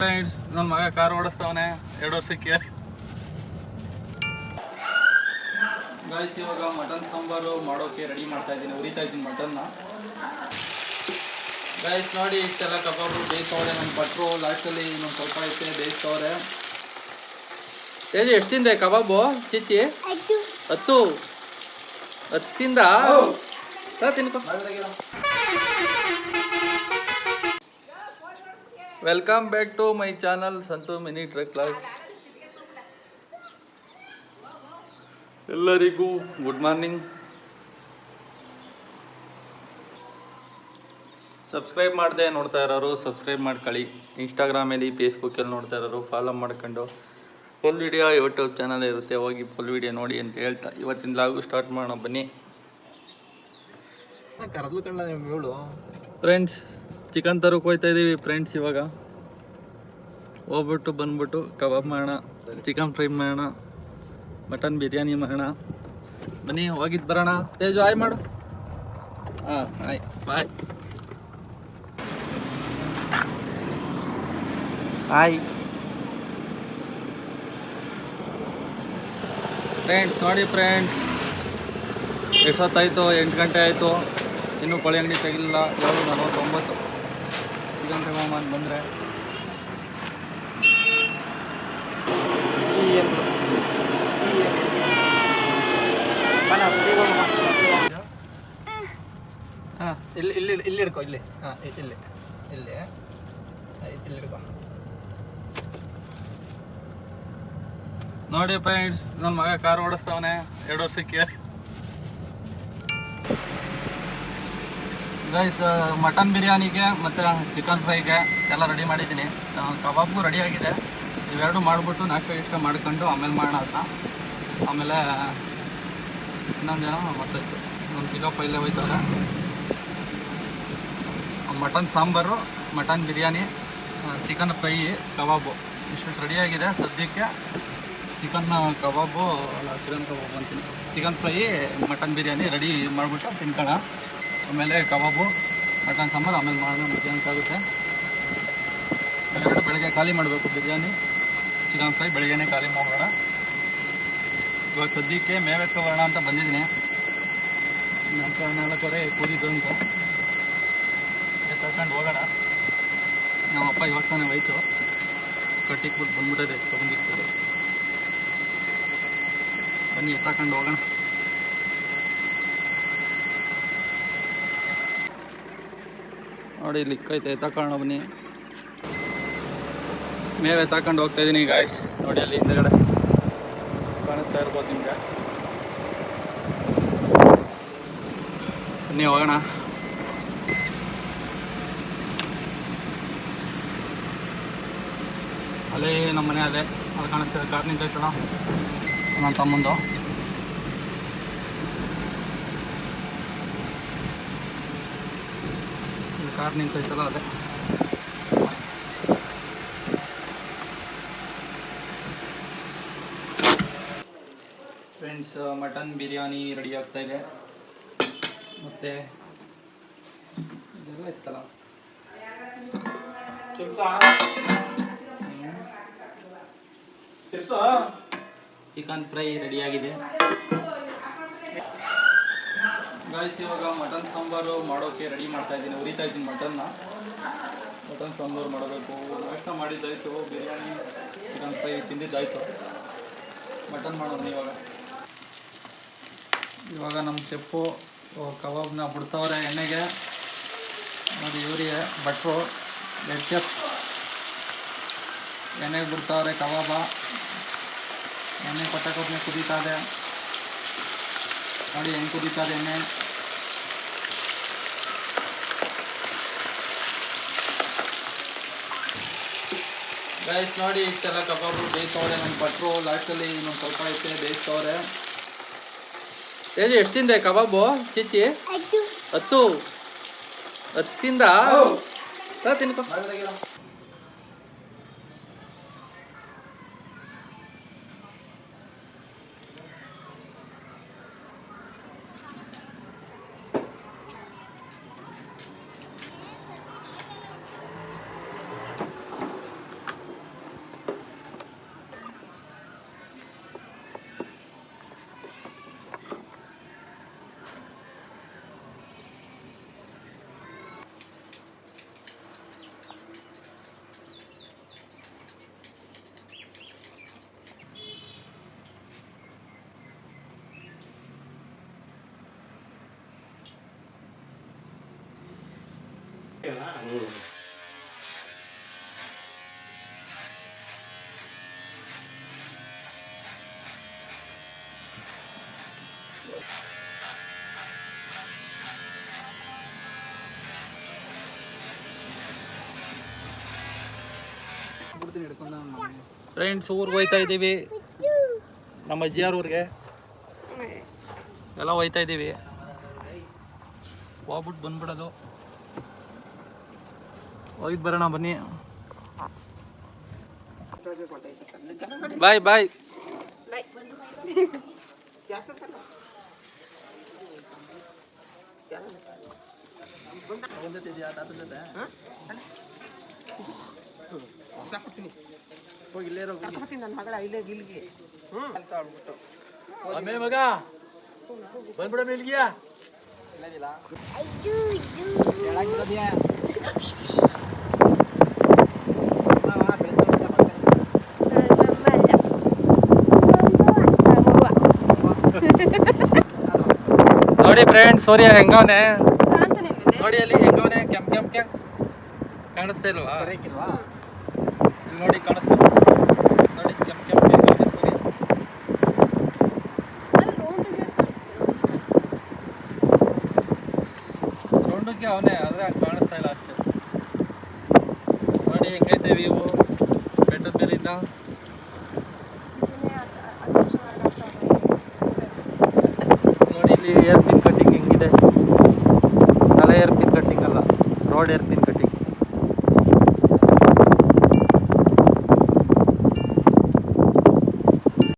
Friends, ನನ್ನ ಮಗ car ಓಡಿಸ್ತಾವನೆ 2 ವರ್ಷಕ್ಕೆ. ಗಾಯ್ಸ್, ಇವಾಗ ಮಟನ್ ಸಾಂಬಾರು ಮಾಡೋಕೆ ರೆಡಿ ಮಾಡ್ತಾ ಇದ್ದೀನಿ. ಉರಿತಾ ಇದ್ದೀನಿ ಮಟನ್ನ. ಗಾಯ್ಸ್ ನೋಡಿ, ಇಷ್ಟೆಲ್ಲ ಕಬಾಬು ಬೇಯಿಸ್ತವ್ರೆ. ನಮ್ಮ ಭಟ್ರು ಲಾಸ್ಟಲ್ಲಿ ಇನ್ನೊಂದು ಸ್ವಲ್ಪ ಐತೆ ಬೇಯಿಸ್ತವ್ರೆ. ತೇಜು ಎಷ್ಟು ತಿಂದೆ ಕಬಾಬು? ಚಿಚ್ಚಿ 10 ತಿಂದ ತಿನ್ಕೊ. Welcome back to my channel Santu mini truck vlogs. ಎಲ್ಲರಿಗೂ ಗುಡ್ ಮಾರ್ನಿಂಗ್. ಸಬ್ಸ್ಕ್ರೈಬ್ ಮಾಡದೆ ನೋಡ್ತಾ ಇರೋರು ಸಬ್ಸ್ಕ್ರೈಬ್ ಮಾಡ್ಕೊಳ್ಳಿ. ಇನ್ಸ್ಟಾಗ್ರಾಮಲ್ಲಿ ಫೇಸ್ಬುಕ್ಕಲ್ಲಿ ನೋಡ್ತಾ ಇರೋರು ಫಾಲೋ ಮಾಡ್ಕೊಂಡು ಫುಲ್ ವಿಡಿಯೋ ಯೂಟ್ಯೂಬ್ ಚಾನಲ್ ಇರುತ್ತೆ, ಹೋಗಿ ಫುಲ್ ವಿಡಿಯೋ ನೋಡಿ ಅಂತ ಹೇಳ್ತಾ ಇವತ್ತಿನ ಲಾಗು ಸ್ಟಾರ್ಟ್ ಮಾಡೋಣ ಬನ್ನಿ. ಫ್ರೆಂಡ್ಸ್, ಚಿಕನ್ ತರಕ್ಕೆ ಹೋಗ್ತಾ ಇದ್ದೀವಿ ಫ್ರೆಂಡ್ಸ್. ಇವಾಗ ಹೋಗ್ಬಿಟ್ಟು ಬಂದ್ಬಿಟ್ಟು ಕಬಾಬ್ ಮಾಡೋಣ, ಚಿಕನ್ ಫ್ರೈ ಮಾಡೋಣ, ಮಟನ್ ಬಿರಿಯಾನಿ ಮಾಡೋಣ. ಬನ್ನಿ ಹೋಗಿದ್ದು ಬರೋಣ. ತೇಜು ಆಯ್ ಮಾಡು. ಹಾಂ ಆಯ್ ಬಾಯ್. ಆಯ್ ಫ್ರೆಂಡ್ಸ್. ನೋಡಿ ಫ್ರೆಂಡ್ಸ್, ಎಷ್ಟೊತ್ತಾಯಿತು? 8 ಗಂಟೆ ಆಯಿತು. ಇನ್ನೂ ಕೋಳಿ ಅಂಗಡಿ ತೆಗಿಲಿಲ್ಲ. 7:49 ಚಿಕನ್ ತಗೊಂಬಂದು ಬಂದರೆ ಹಾಂ ಇಲ್ಲಿ ಹಿಡ್ಕೊ. ಇಲ್ಲಿ ಹಾಂ ಇಲ್ಲಿ ಹಿಡ್ಕೊ. ನೋಡಿ ಫ್ರೆಂಡ್ಸ್, ನನ್ನ ಮಗ ಕಾರ್ ಓಡಿಸ್ತಾವನೆ 2 ವರ್ಷಕ್ಕೆ. ಗೈಸ್, ಮಟನ್ ಬಿರಿಯಾನಿಗೆ ಮತ್ತು ಚಿಕನ್ ಫ್ರೈಗೆ ಎಲ್ಲ ರೆಡಿ ಮಾಡಿದ್ದೀನಿ. ಕಬಾಬ್ಗೂ ರೆಡಿ ಆಗಿದೆ. ಇವೆರಡು ಮಾಡಿಬಿಟ್ಟು ನಾಷ್ಟ ಮಾಡ್ಕೊಂಡು ಆಮೇಲೆ ಮಾಡೋಣ ಅಂತ. ಆಮೇಲೆ ಇನ್ನೊಂದೇನೋ ಮತ್ತಿತ್ತು, ನಮ್ಮ ಚಿಕ್ಕಪ್ಪ ಇಲ್ಲೇ ಹೋಯ್ತಾರೆ. Mutton sambar, mutton biryani, chicken fry, kebab ಇಷ್ಟು ರೆಡಿಯಾಗಿದೆ ಸದ್ಯಕ್ಕೆ. ಚಿಕನ್ ಕಬಾಬು ಅಂತೀನಿ, chicken fry, mutton biryani ready ಮಾಡಿಬಿಟ್ಟು ತಿನ್ಕೋಣ. ಆಮೇಲೆ ಕಬಾಬು, ಮಟನ್ ಸಾಂಬಾರು ಆಮೇಲೆ ಮಾಡೋಣ. ಮಧ್ಯಾಹ್ನಕ್ಕೆ ಆಗುತ್ತೆ. ಬೆಳಗ್ಗೆ ಖಾಲಿ ಮಾಡಬೇಕು. ಬಿರಿಯಾನಿ, ಚಿಕನ್ ಫ್ರೈ ಬೆಳಗ್ಗೆನೇ ಖಾಲಿ ಮಾಡೋಣ. ಇವಾಗ ಸದ್ಯಕ್ಕೆ ಮೇವೆ ತಗೋಣ ಅಂತ ಬಂದಿದ್ದೀನಿ. 4:30 ಕೂದಿದ್ದು ಅಂತ ತಗೊಂಡು ಹೋಗೋಣ. ನಮ್ಮಪ್ಪ ಇವಾಗ ತಾನೇ ಹೋಯ್ತು, ಕಟ್ಟಿಕ್ಬಿಟ್ಟು ಬಂದ್ಬಿಟ್ಟದೆ ತೊಗೊಂಡಿರ್ತಾರೆ. ಬನ್ನಿ ತಗೊಂಡು ಹೋಗೋಣ. ನೋಡಿ ಇಲ್ಲಿ ಇಕ್ಕೈತೆ, ತಗೋಣ ಬನ್ನಿ. ಮೇವೆ ತಗೊಂಡು ಹೋಗ್ತಾ ಇದ್ದೀನಿ ಗಾಯ್ಸ್. ನೋಡಿ ಅಲ್ಲಿ ಹಿಂದೆಗಡೆ ಕಾಣಿಸ್ತಾ ಇರ್ಬೋದು ನಿಮಗೆ. ಬನ್ನಿ ಹೋಗೋಣ. ಅಲ್ಲೇ ನಮ್ಮ ಮನೆ ಅದೇ ಅಲ್ಲಿ ಕಾಣಿಸ್ತಿದೆ, ಕಾರ್ ನಿಂತೈತಲ್ಲ ನನ್ನ ತಮ್ಮಂದು. ಕಾರ್ ನಿಂತೈತಲ್ಲ ಅದೇ. ಫ್ರೆಂಡ್ಸ್, ಮಟನ್ ಬಿರಿಯಾನಿ ರೆಡಿ ಆಗ್ತಾ ಇದೆ. ಮತ್ತು ಇದೆಲ್ಲ ಇತ್ತಲ್ಲ, ಚಿಕನ್ ಫ್ರೈ ರೆಡಿಯಾಗಿದೆ ಗಾಯ್ಸ್. ಇವಾಗ ಮಟನ್ ಸಾಂಬಾರು ಮಾಡೋಕ್ಕೆ ರೆಡಿ ಮಾಡ್ತಾ ಇದ್ದೀನಿ. ಉರಿತಾ ಇದ್ದೀನಿ ಮಟನ್ನ. ಮಟನ್ ಸಾಂಬಾರು ಮಾಡಬೇಕು. ನಾಷ್ಟ ಮಾಡಿದ್ದಾಯಿತು, ಬಿರಿಯಾನಿ ಚಿಕನ್ ಫ್ರೈ ತಿಂದಿದ್ದಾಯಿತು. ಮಟನ್ ಮಾಡೋದು ಇವಾಗ ನಮ್ಮ ಚೆಪ್ಪು ಕಬಾಬ್ನ ಬಿಡ್ತವ್ರೆ ಎಣ್ಣೆಗೆ. ನೋಡಿ ಇವರಿಗೆ ಭಟ್ರು ರೆಡ್ ಚೆಫ್ ಎಣ್ಣೆಗೆ ಬಿಡ್ತವ್ರೆ ಕಬಾಬ. ಎಣ್ಣೆ ಕೊಟ್ಟೆ ಕುದೀತಾ ಇದೆ. ನೋಡಿ ಹೆಂಗೆ ಕುದೀತಾ ಇದೆ ಎಣ್ಣೆ. ಗೈಸ್ ನೋಡಿ, ಇಷ್ಟೆಲ್ಲ ಕಬಾಬು ಬೇಯಿಸ್ತವ್ರೆ. ನಮ್ಮ ಭಟ್ರು ಲಾಸ್ಟಲ್ಲಿ ಇನ್ನೊಂದು ಸ್ವಲ್ಪ ಐತೆ ಬೇಯಿಸ್ತವ್ರೆ. ತೇಜು ಎಷ್ಟು ತಿಂದೆ ಕಬಾಬು? ಚಿಚ್ಚಿ 10 ತಿಂದ ತಿನ್ಕೊ. ಫ್ರೆಂಡ್ಸ್ ಊರಿಗೆ ಹೋಯ್ತಾ ಇದ್ದೀವಿ, ನಮ್ಮ ಅಜ್ಜಿಯಾರ ಊರಿಗೆ ಎಲ್ಲ ಹೋಯ್ತಾ ಇದ್ದೀವಿ. ಹೋಗ್ಬಿಟ್ಟು ಬಂದ್ಬಿಡೋದು. ಹೋಗಿದ್ದು ಬರೋಣ ಬನ್ನಿ. ಬಾಯ್ ಬಾಯ್. ಹೋಗಿ ಇಲ್ಲೇ ನನ್ನ ಮಗಳ ಇಲ್ಲೇ ಇಲ್ಲಿಗೆ ಮಗ ಬಂದ್ಬಿಡ ಇಲ್ಲಿಗೆ ನೋಡಿ ಫ್ರೆಂಡ್ಸ್, ಸೂರ್ಯ ಹೆಂಗವನೆ ನೋಡಿ, ಅಲ್ಲಿ ಹೆಂಗವನೆ ಕೆಂಪ್ ಕೆಂಪ್ಗೆ ಕಾಣಿಸ್ತಾ ಇಲ್ವಾ? ಇಲ್ಲಿ ನೋಡಿ ಕಾಣಿಸ್ತಾ ನೋಡಿ, ಕೆಂಪ್ ಕೆಂಪ್ಗೆ ಸೂರ್ಯ. ರೌಂಡಕ್ಕೆ ಅವನೇ, ಆದರೆ ಹಂಗೆ ಕಾಣಿಸ್ತಾ ಇಲ್ಲ ಅಷ್ಟೇ. ನೋಡಿ ಹೆಂಗೈತೆ ವ್ಯೂ ಬೆಟ್ಟದ ಮೇಲಿಂದ. ನೋಡಿ ಇಲ್ಲಿ ಏರ್ ಪಿನ್ ಕಟ್ಟಿಂಗ್ ಹೆಂಗಿದೆ. ತಲೆ ಏರ್ ಪಿನ್ ಕಟ್ಟಿಂಗ್ ಅಲ್ಲ, ರೋಡ್ ಏರ್ ಪಿನ್